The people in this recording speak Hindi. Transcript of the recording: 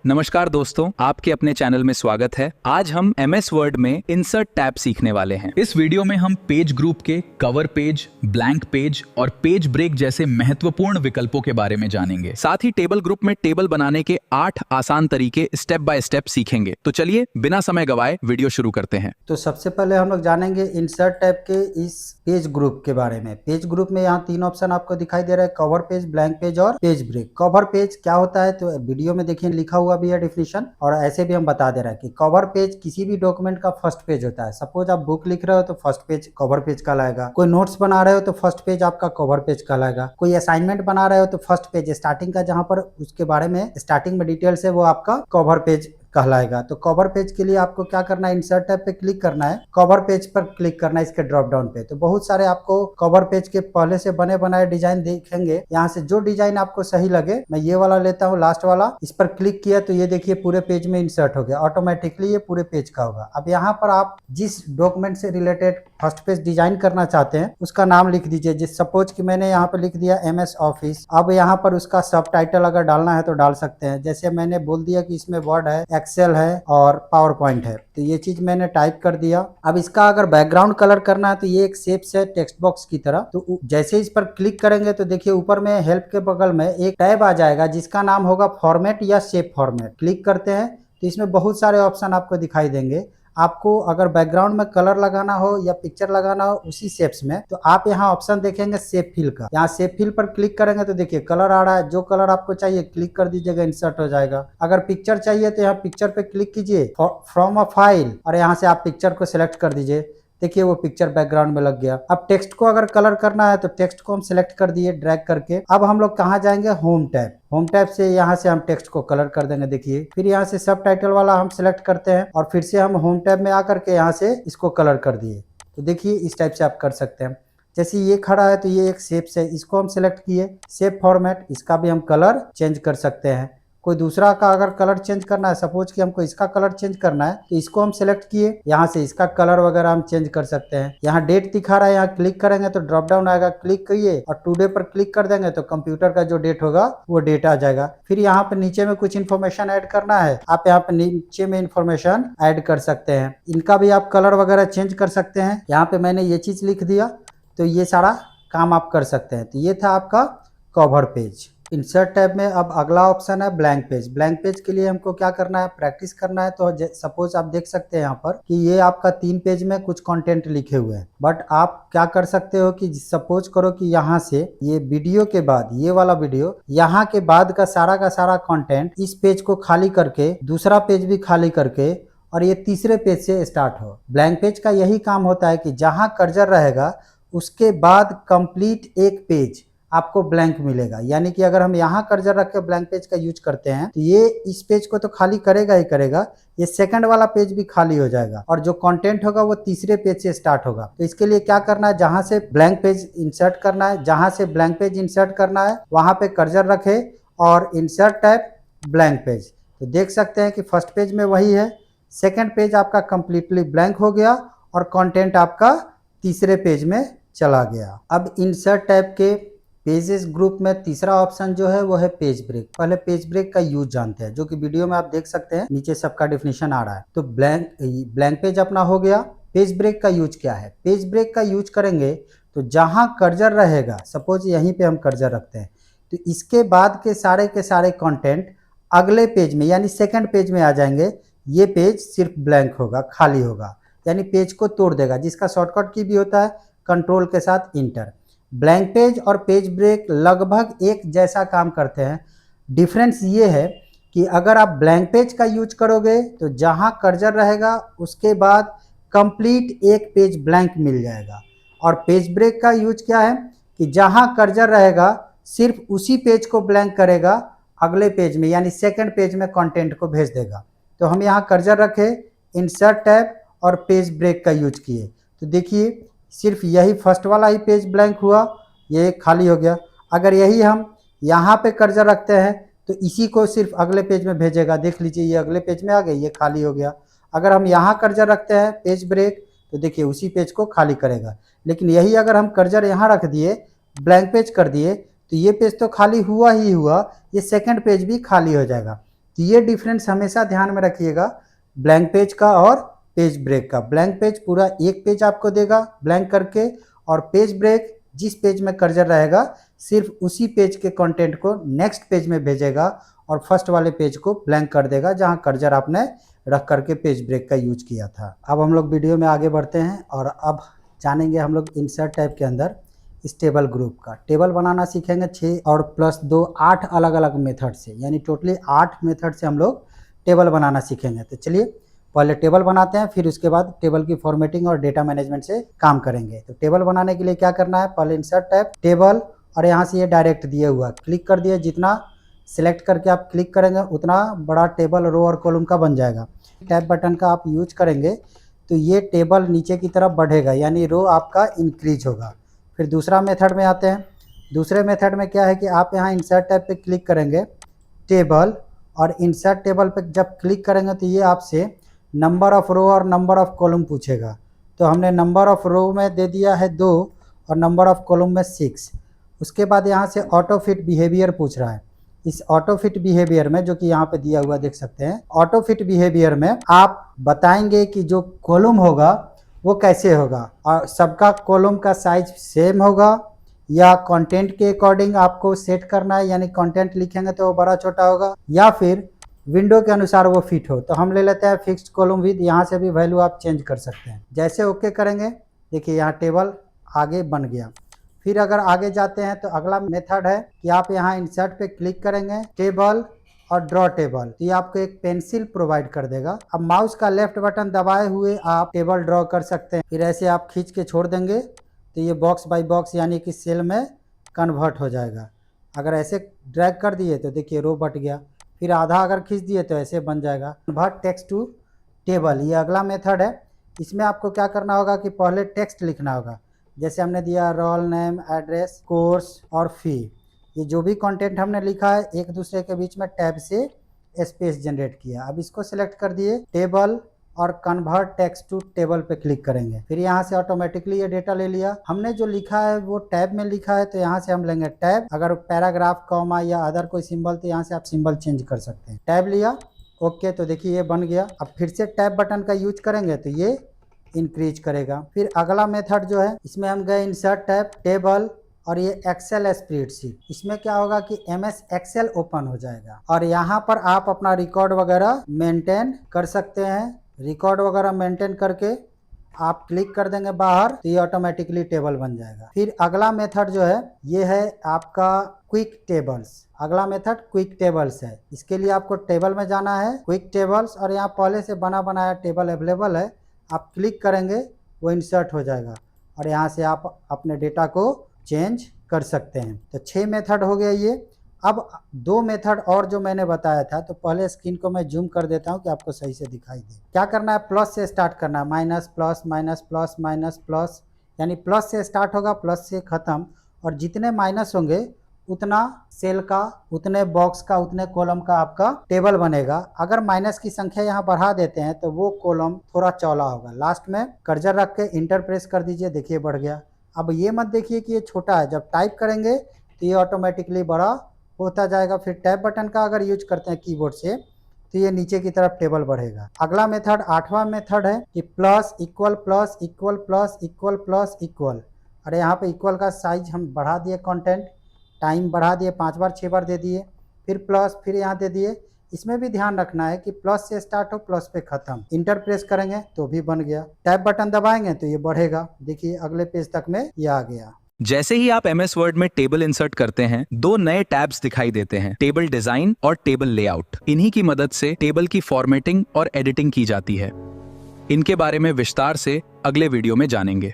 नमस्कार दोस्तों, आपके अपने चैनल में स्वागत है। आज हम MS वर्ड में इंसर्ट टैब सीखने वाले हैं। इस वीडियो में हम पेज ग्रुप के कवर पेज, ब्लैंक पेज और पेज ब्रेक जैसे महत्वपूर्ण विकल्पों के बारे में जानेंगे। साथ ही टेबल ग्रुप में टेबल बनाने के 8 आसान तरीके स्टेप बाय स्टेप सीखेंगे। तो चलिए बिना समय गवाए वीडियो शुरू करते हैं। तो सबसे पहले हम लोग जानेंगे इंसर्ट टैब के इस पेज ग्रुप के बारे में। पेज ग्रुप में यहाँ 3 ऑप्शन आपको दिखाई दे रहा है, कवर पेज, ब्लैंक पेज और पेज ब्रेक। कवर पेज क्या होता है तो वीडियो में देखिए लिखा हुआ भी है डिफिनेशन, और ऐसे भी हम बता दे रहे हैं कि कवर पेज किसी भी डॉक्यूमेंट का फर्स्ट पेज होता है। सपोज आप बुक लिख रहे हो तो फर्स्ट पेज कवर पेज कहलाएगा। कोई नोट्स बना रहे हो तो फर्स्ट पेज आपका कवर पेज कहलाएगा। कोई असाइनमेंट बना रहे हो तो फर्स्ट पेज स्टार्टिंग का, जहां पर उसके बारे में स्टार्टिंग में डिटेल्स है, वो आपका कवर पेज कहलाएगा। तो कवर पेज के लिए आपको क्या करना है, इंसर्ट टैब पे क्लिक करना है, कवर पेज पर क्लिक करना है इसके ड्रॉप डाउन पे। तो बहुत सारे आपको कवर पेज के पहले से बने बनाए डिजाइन देखेंगे। यहाँ से जो डिजाइन आपको सही लगे, मैं ये वाला लेता हूँ, लास्ट वाला। इस पर क्लिक किया तो ये देखिए पूरे पेज में इंसर्ट हो गया, ऑटोमेटिकली ये पूरे पेज का होगा। अब यहाँ पर आप जिस डॉक्यूमेंट से रिलेटेड फर्स्ट पेज डिजाइन करना चाहते हैं उसका नाम लिख दीजिए। जिस सपोज कि मैंने यहाँ पे लिख दिया MS ऑफिस। अब यहाँ पर उसका सब टाइटल अगर डालना है तो डाल सकते हैं। जैसे मैंने बोल दिया कि इसमें वर्ड है, एक्सेल है और पावर पॉइंट है, तो ये चीज मैंने टाइप कर दिया। अब इसका अगर बैकग्राउंड कलर करना है तो ये एक शेप्स है टेक्स्ट बॉक्स की तरह। तो जैसे इस पर क्लिक करेंगे तो देखिए ऊपर में हेल्प के बगल में एक टैब आ जाएगा जिसका नाम होगा फॉर्मेट या शेप फॉर्मेट। क्लिक करते हैं तो इसमें बहुत सारे ऑप्शन आपको दिखाई देंगे। आपको अगर बैकग्राउंड में कलर लगाना हो या पिक्चर लगाना हो उसी शेप्स में, तो आप यहाँ ऑप्शन देखेंगे शेप फिल का। यहाँ शेप फिल पर क्लिक करेंगे तो देखिए कलर आ रहा है। जो कलर आपको चाहिए क्लिक कर दीजिएगा, इंसर्ट हो जाएगा। अगर पिक्चर चाहिए तो यहाँ पिक्चर पे क्लिक कीजिए, फ्रॉम अ फाइल, और यहाँ से आप पिक्चर को सिलेक्ट कर दीजिए। देखिए वो पिक्चर बैकग्राउंड में लग गया। अब टेक्स्ट को अगर कलर करना है तो टेक्स्ट को हम सिलेक्ट कर दिए ड्रैग करके। अब हम लोग कहाँ जाएंगे, होम टैब। होम टैब से यहाँ से हम टेक्स्ट को कलर कर देंगे। देखिए फिर यहाँ से सब टाइटल वाला हम सिलेक्ट करते हैं और फिर से हम होम टैब में आकर के यहाँ से इसको कलर कर दिए। तो देखिए इस टाइप से आप कर सकते हैं। जैसे ये खड़ा है तो ये एक शेप्स है, इसको हम सिलेक्ट किए, शेप फॉर्मेट, इसका भी हम कलर चेंज कर सकते हैं। कोई दूसरा का अगर कलर चेंज करना है, सपोज कि हमको इसका कलर चेंज करना है तो इसको हम सिलेक्ट किए, यहाँ से इसका कलर वगैरह हम चेंज कर सकते हैं। यहाँ डेट दिखा रहा है, यहाँ क्लिक करेंगे तो ड्रॉप डाउन आएगा, क्लिक करिए और टुडे पर क्लिक कर देंगे तो कंप्यूटर का जो डेट होगा वो डेट आ जाएगा। फिर यहाँ पे नीचे में कुछ इन्फॉर्मेशन ऐड करना है, आप यहाँ पे नीचे में इन्फॉर्मेशन ऐड कर सकते हैं। इनका भी आप कलर वगैरह चेंज कर सकते हैं। यहाँ पे मैंने ये चीज लिख दिया, तो ये सारा काम आप कर सकते हैं। तो ये था आपका कवर पेज। इंसर्ट टैब में अब अगला ऑप्शन है ब्लैंक पेज। ब्लैंक पेज के लिए हमको क्या करना है, प्रैक्टिस करना है। तो सपोज आप देख सकते हैं यहाँ पर कि ये आपका 3 पेज में कुछ कंटेंट लिखे हुए हैं, बट आप क्या कर सकते हो कि सपोज करो कि यहाँ से ये वीडियो के बाद, ये वाला वीडियो, यहाँ के बाद का सारा कंटेंट इस पेज को खाली करके दूसरा पेज भी खाली करके और ये तीसरे पेज से स्टार्ट हो। ब्लैंक पेज का यही काम होता है कि जहाँ कर्सर रहेगा उसके बाद कंप्लीट एक पेज आपको ब्लैंक मिलेगा। यानी कि अगर हम यहाँ कर्सर रख के ब्लैंक पेज का यूज करते हैं तो ये इस पेज को तो खाली करेगा ही करेगा, ये सेकंड वाला पेज भी खाली हो जाएगा और जो कंटेंट होगा वो तीसरे पेज से स्टार्ट होगा। तो इसके लिए क्या करना है, जहां से ब्लैंक पेज इंसर्ट करना है, जहां से ब्लैंक पेज इंसर्ट करना है वहां पे कर्सर रखे और इंसर्ट टैब ब्लैंक पेज। तो देख सकते हैं कि फर्स्ट पेज में वही है, सेकेंड पेज आपका कंप्लीटली ब्लैंक हो गया और कंटेंट आपका तीसरे पेज में चला गया। अब इंसर्ट टैब के पेजेस ग्रुप में तीसरा ऑप्शन जो है वो है पेज ब्रेक। पहले पेज ब्रेक का यूज जानते हैं, जो कि वीडियो में आप देख सकते हैं, नीचे सबका डेफिनेशन आ रहा है। तो ब्लैंक पेज अपना हो गया। पेज ब्रेक का यूज क्या है, पेज ब्रेक का यूज करेंगे तो जहां कर्सर रहेगा, सपोज यहीं पे हम कर्सर रखते हैं, तो इसके बाद के सारे कंटेंट अगले पेज में यानी सेकेंड पेज में आ जाएंगे। ये पेज सिर्फ ब्लैंक होगा, खाली होगा, यानी पेज को तोड़ देगा, जिसका शॉर्टकट की भी होता है कंट्रोल के साथ इंटर। ब्लैंक पेज और पेज ब्रेक लगभग एक जैसा काम करते हैं। डिफरेंस ये है कि अगर आप ब्लैंक पेज का यूज करोगे तो जहां कर्सर रहेगा उसके बाद कंप्लीट एक पेज ब्लैंक मिल जाएगा, और पेज ब्रेक का यूज क्या है कि जहां कर्सर रहेगा सिर्फ उसी पेज को ब्लैंक करेगा, अगले पेज में यानी सेकंड पेज में कंटेंट को भेज देगा। तो हम यहाँ कर्सर रखे, इंसर्ट टैब और पेज ब्रेक का यूज किए, तो देखिए सिर्फ यही फर्स्ट वाला ही पेज ब्लैंक हुआ, ये खाली हो गया। अगर यही हम यहाँ पे कर्सर रखते हैं तो इसी को सिर्फ अगले पेज में भेजेगा। देख लीजिए ये अगले पेज में आ गई, ये खाली हो गया। अगर हम यहाँ कर्सर रखते हैं पेज ब्रेक तो देखिए उसी पेज को खाली करेगा। लेकिन यही अगर हम कर्सर यहाँ रख दिए, ब्लैंक पेज कर दिए, तो ये पेज तो खाली हुआ ही हुआ, ये सेकंड पेज भी खाली हो जाएगा। तो ये डिफरेंस हमेशा ध्यान में रखिएगा ब्लैंक पेज का और पेज ब्रेक का। ब्लैंक पेज पूरा एक पेज आपको देगा ब्लैंक करके, और पेज ब्रेक जिस पेज में कर्सर रहेगा सिर्फ उसी पेज के कंटेंट को नेक्स्ट पेज में भेजेगा और फर्स्ट वाले पेज को ब्लैंक कर देगा जहां कर्सर आपने रख करके पेज ब्रेक का यूज किया था। अब हम लोग वीडियो में आगे बढ़ते हैं और अब जानेंगे हम लोग इंसर्ट टाइप के अंदर इस टेबल ग्रुप का। टेबल बनाना सीखेंगे 6 और प्लस 2 8 अलग अलग मेथड से, यानी टोटली 8 मेथड से हम लोग टेबल बनाना सीखेंगे। तो चलिए पहले टेबल बनाते हैं, फिर उसके बाद टेबल की फॉर्मेटिंग और डेटा मैनेजमेंट से काम करेंगे। तो टेबल बनाने के लिए क्या करना है, पहले इंसर्ट टाइप टेबल, और यहाँ से ये डायरेक्ट दिया हुआ क्लिक कर दिए, जितना सिलेक्ट करके आप क्लिक करेंगे उतना बड़ा टेबल रो और कॉलम का बन जाएगा। टैब बटन का आप यूज करेंगे तो ये टेबल नीचे की तरफ बढ़ेगा, यानी रो आपका इंक्रीज होगा। फिर दूसरा मेथड में आते हैं। दूसरे मेथड में क्या है कि आप यहाँ इंसर्ट टैब पे क्लिक करेंगे टेबल, और इंसर्ट टेबल पे जब क्लिक करेंगे तो ये आपसे नंबर ऑफ रो और नंबर ऑफ कॉलम पूछेगा। तो हमने नंबर ऑफ रो में दे दिया है 2 और नंबर ऑफ कॉलम में 6। उसके बाद यहाँ से ऑटो फिट बिहेवियर पूछ रहा है। इस ऑटो फिट बिहेवियर में जो कि यहाँ पे दिया हुआ देख सकते हैं, ऑटो फिट बिहेवियर में आप बताएंगे कि जो कॉलम होगा वो कैसे होगा, और सबका कॉलम का साइज सेम होगा या कंटेंट के अकॉर्डिंग आपको सेट करना है, यानी कंटेंट लिखेंगे तो वो बड़ा छोटा होगा, या फिर विंडो के अनुसार वो फिट हो। तो हम ले लेते हैं फिक्स्ड कॉलम विद, यहाँ से भी वैल्यू आप चेंज कर सकते हैं। जैसे ओके करेंगे देखिए यहाँ टेबल आगे बन गया। फिर अगर आगे जाते हैं तो अगला मेथड है कि आप यहाँ इंसर्ट पे क्लिक करेंगे टेबल और ड्रॉ टेबल, तो ये आपको एक पेंसिल प्रोवाइड कर देगा। अब माउस का लेफ्ट बटन दबाए हुए आप टेबल ड्रॉ कर सकते हैं। फिर ऐसे आप खींच के छोड़ देंगे तो ये बॉक्स बाय बॉक्स यानी कि सेल में कन्वर्ट हो जाएगा। अगर ऐसे ड्रैग कर दिए तो देखिए रो बट गया। फिर आधा अगर खींच दिए तो ऐसे बन जाएगा कन्वर्ट टेक्स्ट टू टेबल। ये अगला मेथड है। इसमें आपको क्या करना होगा कि पहले टेक्स्ट लिखना होगा, जैसे हमने दिया रोल नेम, एड्रेस, कोर्स और फी। ये जो भी कंटेंट हमने लिखा है एक दूसरे के बीच में टैब से स्पेस जनरेट किया। अब इसको सिलेक्ट कर दिए टेबल और कन्वर्ट टेक्स्ट टू टेबल पे क्लिक करेंगे। फिर यहाँ से ऑटोमेटिकली ये डेटा ले लिया। हमने जो लिखा है वो टैब में लिखा है तो यहाँ से हम लेंगे टैब। अगर पैराग्राफ, कॉमा या अदर कोई सिंबल तो यहाँ से आप सिंबल चेंज कर सकते हैं। टैब लिया, ओके, तो देखिए ये बन गया। अब फिर से टैब बटन का यूज करेंगे तो ये इंक्रीज करेगा। फिर अगला मेथड जो है इसमें हम गए इंसर्ट टैब टेबल, और ये एक्सेल स्प्रेडशीट। इसमें क्या होगा कि MS एक्सेल ओपन हो जाएगा और यहाँ पर आप अपना रिकॉर्ड वगैरह मेंटेन कर सकते हैं। रिकॉर्ड वगैरह मेंटेन करके आप क्लिक कर देंगे बाहर तो ये ऑटोमेटिकली टेबल बन जाएगा। फिर अगला मेथड जो है ये है आपका क्विक टेबल्स। अगला मेथड क्विक टेबल्स है। इसके लिए आपको टेबल में जाना है, क्विक टेबल्स, और यहाँ पहले से बना बनाया टेबल अवेलेबल है। आप क्लिक करेंगे वो इंसर्ट हो जाएगा और यहाँ से आप अपने डेटा को चेंज कर सकते हैं। तो 6 मेथड हो गया ये। अब 2 मेथड और जो मैंने बताया था, तो पहले स्क्रीन को मैं जूम कर देता हूं कि आपको सही से दिखाई दे। क्या करना है, प्लस से स्टार्ट करना है, minus plus minus plus minus plus, यानी प्लस से स्टार्ट होगा प्लस से खत्म, और जितने माइनस होंगे उतना सेल का, उतने बॉक्स का, उतने कॉलम का आपका टेबल बनेगा। अगर माइनस की संख्या यहाँ बढ़ा देते हैं तो वो कॉलम थोड़ा चौड़ा होगा। लास्ट में कर्सर रख के इंटर प्रेस कर दीजिए, देखिए बढ़ गया। अब ये मत देखिए कि ये छोटा है, जब टाइप करेंगे तो ये ऑटोमेटिकली बड़ा होता जाएगा। फिर टैब बटन का अगर यूज करते हैं कीबोर्ड से तो ये नीचे की तरफ टेबल बढ़ेगा। अगला मेथड 8वां मेथड है कि plus equal plus equal plus equal plus equal. अरे यहाँ पे इक्वल का साइज हम बढ़ा दिए, कंटेंट टाइम बढ़ा दिए, 5 बार 6 बार दे दिए, फिर प्लस, फिर यहाँ दे दिए। इसमें भी ध्यान रखना है कि प्लस से स्टार्ट हो, प्लस पे खत्म। इंटर प्रेस करेंगे तो भी बन गया। टैब बटन दबाएंगे तो ये बढ़ेगा। देखिए अगले पेज तक में ये आ गया। जैसे ही आप MS वर्ड में टेबल इंसर्ट करते हैं 2 नए टैब्स दिखाई देते हैं, टेबल डिजाइन और टेबल लेआउट। इन्हीं की मदद से टेबल की फॉर्मेटिंग और एडिटिंग की जाती है। इनके बारे में विस्तार से अगले वीडियो में जानेंगे।